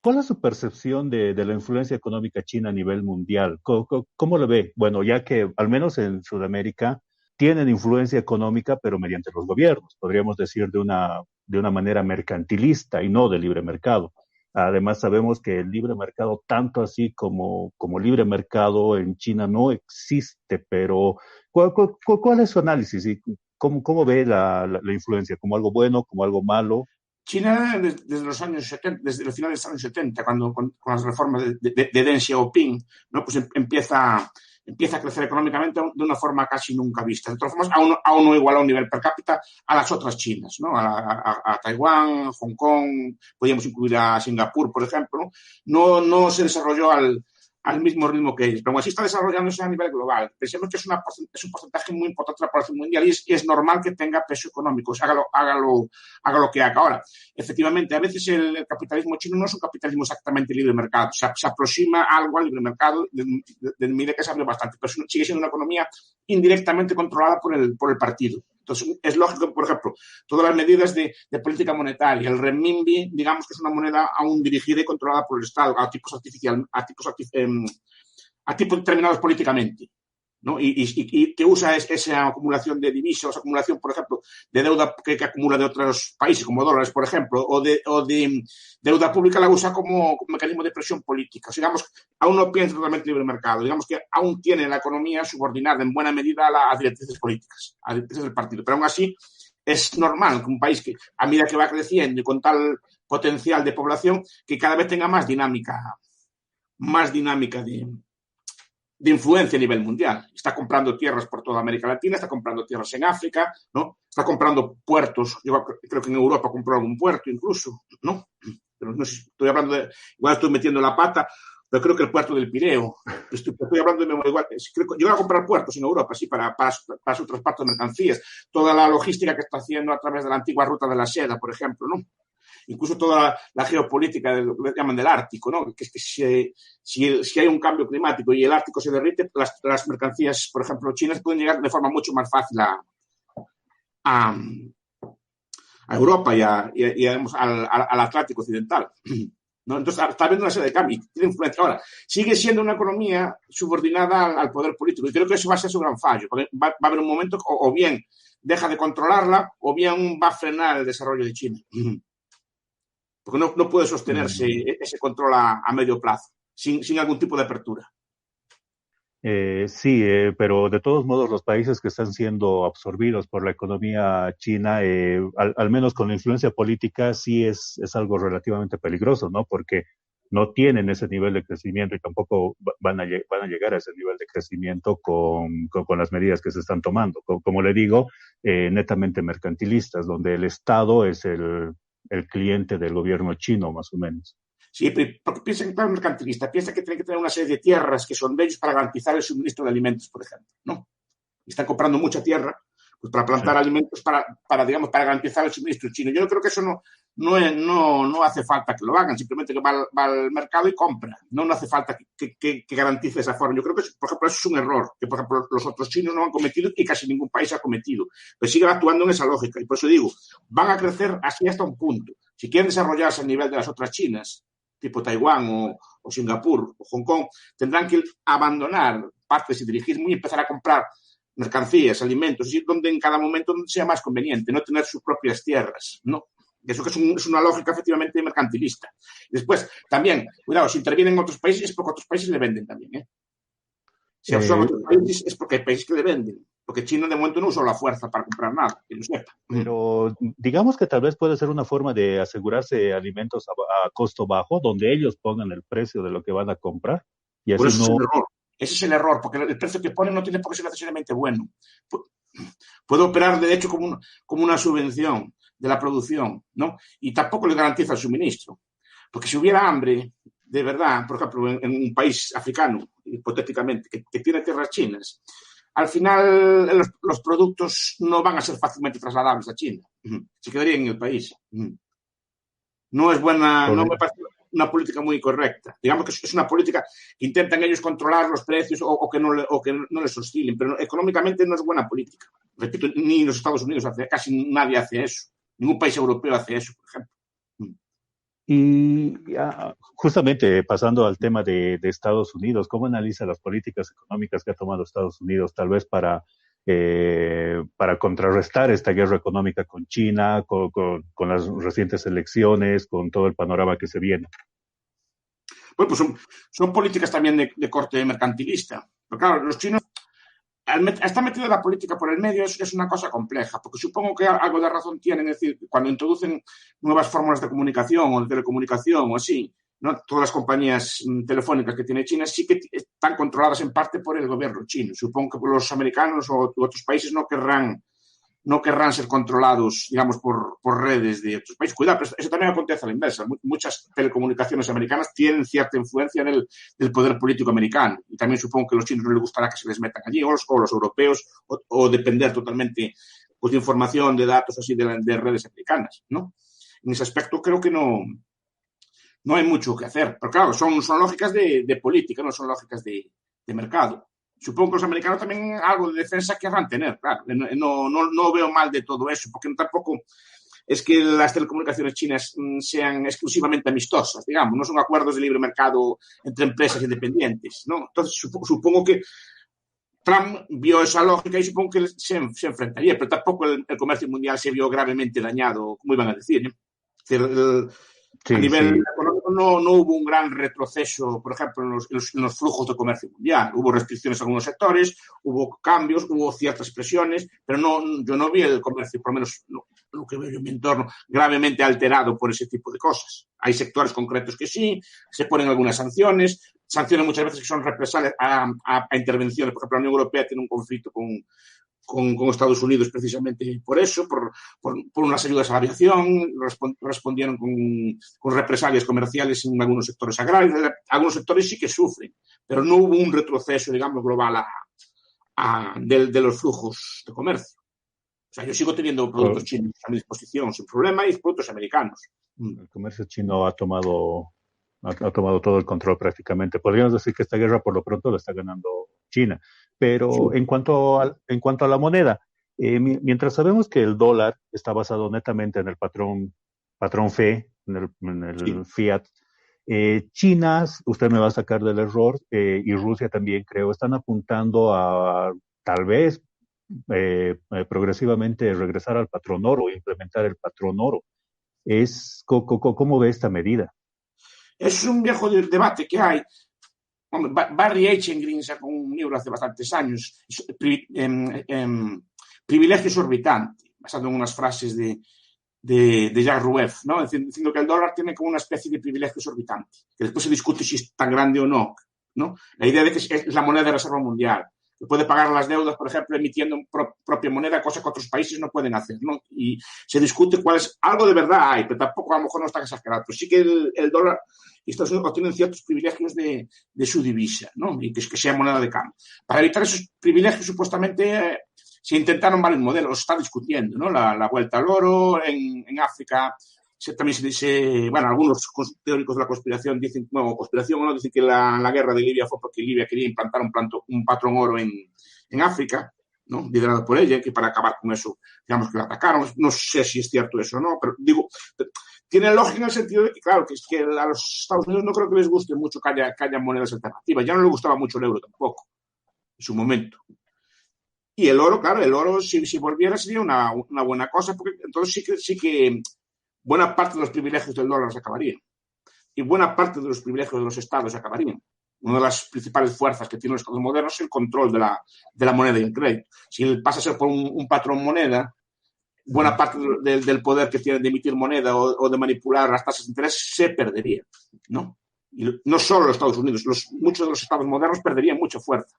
¿Cuál es su percepción de la influencia económica china a nivel mundial? ¿Cómo lo ve? Bueno, ya que al menos en Sudamérica tienen influencia económica, pero mediante los gobiernos, podríamos decir de una manera mercantilista y no de libre mercado. Además, sabemos que el libre mercado, tanto así como libre mercado en China, no existe, pero ¿cuál es su análisis y cómo ve la influencia? ¿Como algo bueno, como algo malo? China, desde los años 70, desde los finales de los años 70, cuando con las reformas de Deng Xiaoping, ¿no? Pues empieza a crecer económicamente de una forma casi nunca vista. De todas formas, aún no iguala a un nivel per cápita a las otras Chinas, ¿no? A Taiwán, Hong Kong, podríamos incluir a Singapur, por ejemplo, ¿no? No se desarrolló al mismo ritmo que ellos, pero aún así está desarrollándose a nivel global. Pensemos que es un porcentaje muy importante de la población mundial y es normal que tenga peso económico, o sea, haga lo que haga. Ahora, efectivamente, a veces el capitalismo chino no es un capitalismo exactamente libre mercado, se aproxima algo al libre mercado, de medida que se abre bastante, pero sigue siendo una economía indirectamente controlada por el partido. Entonces, es lógico que, por ejemplo, todas las medidas de política monetaria, el renminbi, digamos que es una moneda aún dirigida y controlada por el Estado, a tipos determinados políticamente, ¿no? Y que usa esa acumulación de divisas, acumulación, por ejemplo, de deuda que acumula de otros países, como dólares, por ejemplo, o de deuda pública, la usa como mecanismo de presión política. O sea, digamos, aún no piensa totalmente libre mercado. Digamos que aún tiene la economía subordinada en buena medida a las directrices políticas, a las directrices del partido. Pero aún así, es normal que un país que, a medida que va creciendo y con tal potencial de población, que cada vez tenga más dinámica de influencia a nivel mundial. Está comprando tierras por toda América Latina, está comprando tierras en África, ¿no? Está comprando puertos. Yo creo que en Europa compró algún puerto incluso, ¿no? Pero no sé, estoy hablando de, igual estoy metiendo la pata, pero creo que el puerto del Pireo. Estoy hablando de memoria igual. Yo voy a comprar puertos en Europa, sí, para su transporte de mercancías. Toda la logística que está haciendo a través de la antigua ruta de la seda, por ejemplo, ¿no? Incluso toda la geopolítica de lo que llaman del Ártico, ¿no? Que es que si hay un cambio climático y el Ártico se derrite, las mercancías, por ejemplo, chinas pueden llegar de forma mucho más fácil a, a Europa y digamos, al Atlántico Occidental, ¿no? Entonces está habiendo una serie de cambios, tiene influencia. Ahora, sigue siendo una economía subordinada al poder político y creo que eso va a ser su gran fallo. Va a haber un momento o bien deja de controlarla o bien va a frenar el desarrollo de China. Porque no puede sostenerse ese control a medio plazo, sin algún tipo de apertura. Sí, pero de todos modos los países que están siendo absorbidos por la economía china, al menos con la influencia política, sí es algo relativamente peligroso, ¿no? Porque no tienen ese nivel de crecimiento y tampoco van a llegar a ese nivel de crecimiento con las medidas que se están tomando. Como le digo, netamente mercantilistas, donde el Estado es el cliente del gobierno chino, más o menos. Sí, porque piensa que el mercantilista piensa que tiene que tener una serie de tierras que son de ellos para garantizar el suministro de alimentos, por ejemplo, ¿no? Y están comprando mucha tierra pues, para plantar alimentos digamos, para garantizar el suministro chino. Yo creo que eso no hace falta que lo hagan, simplemente que va al mercado y compra. No hace falta que garantice esa forma. Yo creo que, por ejemplo, eso es un error que, por ejemplo, los otros chinos no han cometido y casi ningún país ha cometido. Pero siguen actuando en esa lógica. Y por eso digo, van a crecer así hasta un punto. Si quieren desarrollarse a nivel de las otras Chinas, tipo Taiwán o Singapur o Hong Kong, tendrán que abandonar partes y dirigirse y empezar a comprar mercancías, alimentos, y donde en cada momento sea más conveniente, no tener sus propias tierras, ¿no? Eso que es una lógica efectivamente mercantilista. Después, también, cuidado, si intervienen otros países es porque otros países le venden también, ¿eh? Si absorben otros países es porque hay países que le venden, porque China de momento no usa la fuerza para comprar nada, que lo sepa. Pero digamos que tal vez puede ser una forma de asegurarse alimentos a costo bajo, donde ellos pongan el precio de lo que van a comprar y Por así eso es no. el error. Ese es el error, porque el precio que ponen no tiene por qué ser necesariamente bueno. Puede operar, de hecho, como una subvención de la producción, ¿no? Y tampoco le garantiza el suministro. Porque si hubiera hambre, de verdad, por ejemplo, en un país africano, hipotéticamente, que tiene tierras chinas, al final los productos no van a ser fácilmente trasladables a China. Se quedarían en el país. No es buena, no me parece una política muy correcta. Digamos que es una política que intentan ellos controlar los precios o que no les oscilen, pero económicamente no es buena política. Repito, ni los Estados Unidos casi nadie hace eso. Ningún país europeo hace eso, por ejemplo. Y justamente pasando al tema de Estados Unidos, ¿cómo analiza las políticas económicas que ha tomado Estados Unidos, tal vez para contrarrestar esta guerra económica con China, con las recientes elecciones, con todo el panorama que se viene? Bueno, pues son políticas también de corte mercantilista. Pero claro, los chinos, estar metido en la política por el medio es una cosa compleja, porque supongo que algo de razón tienen, es decir, cuando introducen nuevas fórmulas de comunicación o de telecomunicación o así, ¿no? Todas las compañías telefónicas que tiene China sí que están controladas en parte por el gobierno chino. Supongo que los americanos o otros países no querrán ser controlados, digamos, por redes de otros países. Cuidado, pero eso también acontece a la inversa. Muchas telecomunicaciones americanas tienen cierta influencia en el poder político americano. Y también supongo que a los chinos no les gustará que se les metan allí, o los europeos, o depender totalmente pues, de información, de datos así de redes americanas, ¿no? En ese aspecto creo que no hay mucho que hacer. Pero claro, son lógicas de política, no son lógicas de mercado. Supongo que los americanos también algo de defensa querrán tener, claro. No veo mal de todo eso, porque tampoco es que las telecomunicaciones chinas sean exclusivamente amistosas, digamos, no son acuerdos de libre mercado entre empresas independientes, ¿no? Entonces, supongo que Trump vio esa lógica y supongo que se enfrentaría, pero tampoco el comercio mundial se vio gravemente dañado, como iban a decir, ¿eh? Es decir, Sí, a nivel sí. económico no hubo un gran retroceso, por ejemplo, en los flujos de comercio mundial. Hubo restricciones en algunos sectores, hubo cambios, hubo ciertas presiones, pero yo no vi el comercio, por lo menos lo que veo yo en mi entorno, gravemente alterado por ese tipo de cosas. Hay sectores concretos que sí, se ponen algunas sanciones muchas veces que son represalias a intervenciones. Por ejemplo, la Unión Europea tiene un conflicto con Estados Unidos precisamente por eso, por unas ayudas a la aviación, respondieron con represalias comerciales en algunos sectores agrarios. Algunos sectores sí que sufren, pero no hubo un retroceso, digamos, global de los flujos de comercio. O sea, yo sigo teniendo productos chinos a mi disposición sin problema y productos americanos. El comercio chino ha tomado todo el control prácticamente. Podríamos decir que esta guerra por lo pronto la está ganando China. Pero en cuanto a la moneda, mientras sabemos que el dólar está basado netamente en el patrón fe, en el fiat, China, usted me va a sacar del error, y Rusia también creo, están apuntando a tal vez progresivamente regresar al patrón oro, implementar el patrón oro. ¿Cómo ve esta medida? Es un viejo debate que hay. Barry Eichengreen sacó un libro hace bastantes años, Privilegio exorbitante, basado en unas frases de Jacques Rueff, ¿no? Diciendo que el dólar tiene como una especie de privilegio exorbitante, que después se discute si es tan grande o no, ¿no? La idea de que es la moneda de reserva mundial, que puede pagar las deudas, por ejemplo, emitiendo propia moneda, cosa que otros países no pueden hacer, ¿no? Y se discute cuál es, algo de verdad hay, pero tampoco a lo mejor no está exagerado, pero sí que el dólar y Estados Unidos obtienen ciertos privilegios de su divisa, ¿no? Y que sea moneda de cambio. Para evitar esos privilegios, supuestamente, se intentaron varios modelos, se está discutiendo, ¿no? La vuelta al oro en África. También se dice, bueno, algunos teóricos de la conspiración dicen, no, conspiración no, dicen que la guerra de Libia fue porque Libia quería implantar un patrón oro en África, ¿no? Liderado por ella, que para acabar con eso, digamos que la atacaron. No sé si es cierto eso o no, pero digo, tiene lógica en el sentido de que, claro, que a los Estados Unidos no creo que les guste mucho que haya monedas alternativas. Ya no les gustaba mucho el euro tampoco, en su momento. Y el oro, claro, si volviera sería una buena cosa, porque entonces sí que buena parte de los privilegios del dólar se acabarían. Y buena parte de los privilegios de los estados se acabarían. Una de las principales fuerzas que tienen los estados modernos es el control de la moneda y el crédito. Si pasa a ser por un patrón moneda, buena parte del poder que tienen de emitir moneda o de manipular las tasas de interés se perdería, ¿no? Y no solo los Estados Unidos, muchos de los estados modernos perderían mucha fuerza.